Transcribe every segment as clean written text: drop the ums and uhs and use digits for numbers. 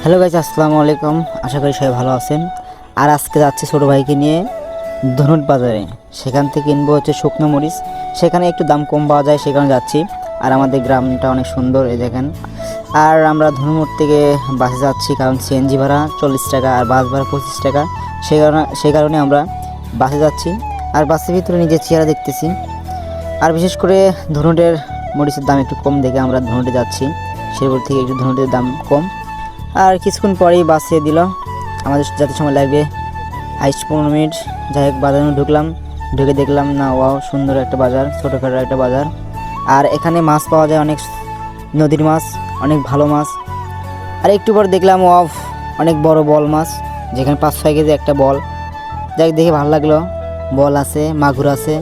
Hello guys, আসসালামু আলাইকুম। আশা করি সবাই ভালো আছেন। আর আজকে যাচ্ছি ছোটো ভাইকে নিয়ে ধনুট বাজারে। সেখান থেকে কিনবো হচ্ছে শুকনো মরিচ। সেখানে একটু দাম কম পাওয়া যায়, সেখানে যাচ্ছি। আর আমাদের গ্রামটা অনেক সুন্দর, এই দেখেন। আর আমরা ধনুট থেকে বাসে যাচ্ছি, কারণ সিএনজি ভাড়া 40 টাকা আর বাস ভাড়া 25 টাকা। সেই কারণে আমরা বাসে যাচ্ছি। আর বাসের ভিতরে নিজের চেহারা দেখতেছি। আর বিশেষ করে ধনুটের মরিচের দাম একটু কম দেখে আমরা ধনুটে যাচ্ছি। শেরপুর থেকে একটু ধনুটের দাম কম। আর কিছুক্ষণ পরেই বাসে দিল, আমাদের যেতে সময় লাগবে 15 মিনিট। যাই হোক, বাজারে ঢুকলাম, ঢুকে দেখলাম না, ওয়াও সুন্দর একটা বাজার, ছোটোখাটো একটা বাজার। আর এখানে মাছ পাওয়া যায়, অনেক নদীর মাছ, অনেক ভালো মাছ। আর একটু পর দেখলাম ওয়াও অনেক বড় বল মাছ, যেখানে 5-6 কেজি একটা বল। যাই দেখে ভালো লাগলো, বল আছে, মাগুর আছে,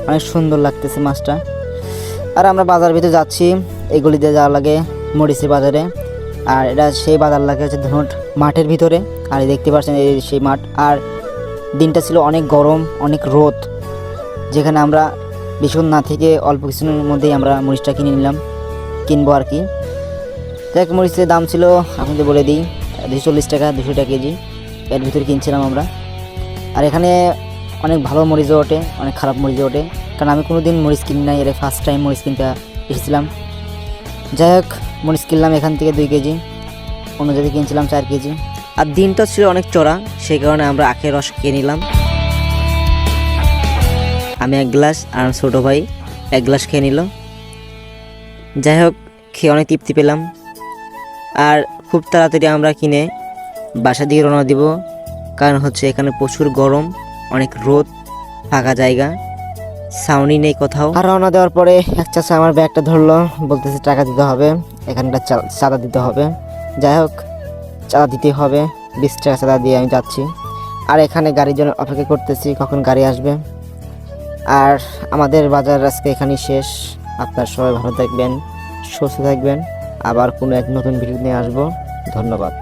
অনেক সুন্দর লাগতেছে মাছটা। আর আমরা বাজার ভিতরে যাচ্ছি, এগুলি দিয়ে যাওয়া লাগে মরিচের বাজারে। আর এটা সেই বাজার লাগে হচ্ছে ধনুট মাঠের ভিতরে। আর দেখতে পাচ্ছেন এই সেই মাঠ। আর দিনটা ছিল অনেক গরম, অনেক রোদ, যেখানে আমরা বেশিক্ষণ না থেকে অল্প কিছুর মধ্যেই আমরা মরিচটা কিনবো আর কি। যাই হোক, মরিচের দাম ছিল আপনাদের বলে দিই 240 টাকা, 200 টাকা কেজি। এর ভিতরে কিনছিলাম আমরা। আর এখানে অনেক ভালো মরিচও ওঠে, অনেক খারাপ মরিচও ওঠে, কারণ আমি কোনো দিন মরিচ কিনি নাই, এর ফার্স্ট টাইম মরিচ কিনতে এসেছিলাম। যাই হোক, মরিচ কিনলাম এখান থেকে 2 কেজি, অন্য জায়গায় কিনছিলাম 4 কেজি। আর দিনটা ছিল অনেক চড়া, সেই কারণে আমরা আখের রস খেয়ে নিলাম। আমি 1 গ্লাস আর ছোটো ভাই 1 গ্লাস খেয়ে নিল। যাই হোক, খেয়ে অনেক তৃপ্তি পেলাম। আর খুব তাড়াতাড়ি আমরা কিনে বাসা দিকে রওনা দিব, কারণ হচ্ছে এখানে প্রচুর গরম, অনেক রোদ, ফাঁকা জায়গা, সাউন্ডই নেই কোথাও। আর রওনা দেওয়ার পরে এক চাচা আমার ব্যাগটা ধরলো, বলতেছে টাকা দিতে হবে, এখানটা চাঁদা দিতে হবে। যাই হোক, চাঁদা দিতে হবে, 20 টাকা চাঁদা দিয়ে আমি যাচ্ছি। আর এখানে গাড়ির জন্য অপেক্ষা করতেছি কখন গাড়ি আসবে। আর আমাদের বাজার আজকে এখানেই শেষ। আপনারা সবাই ভালো থাকবেন, সুস্থ থাকবেন। আবার কোনো এক নতুন ভিডিও নিয়ে আসবো। ধন্যবাদ।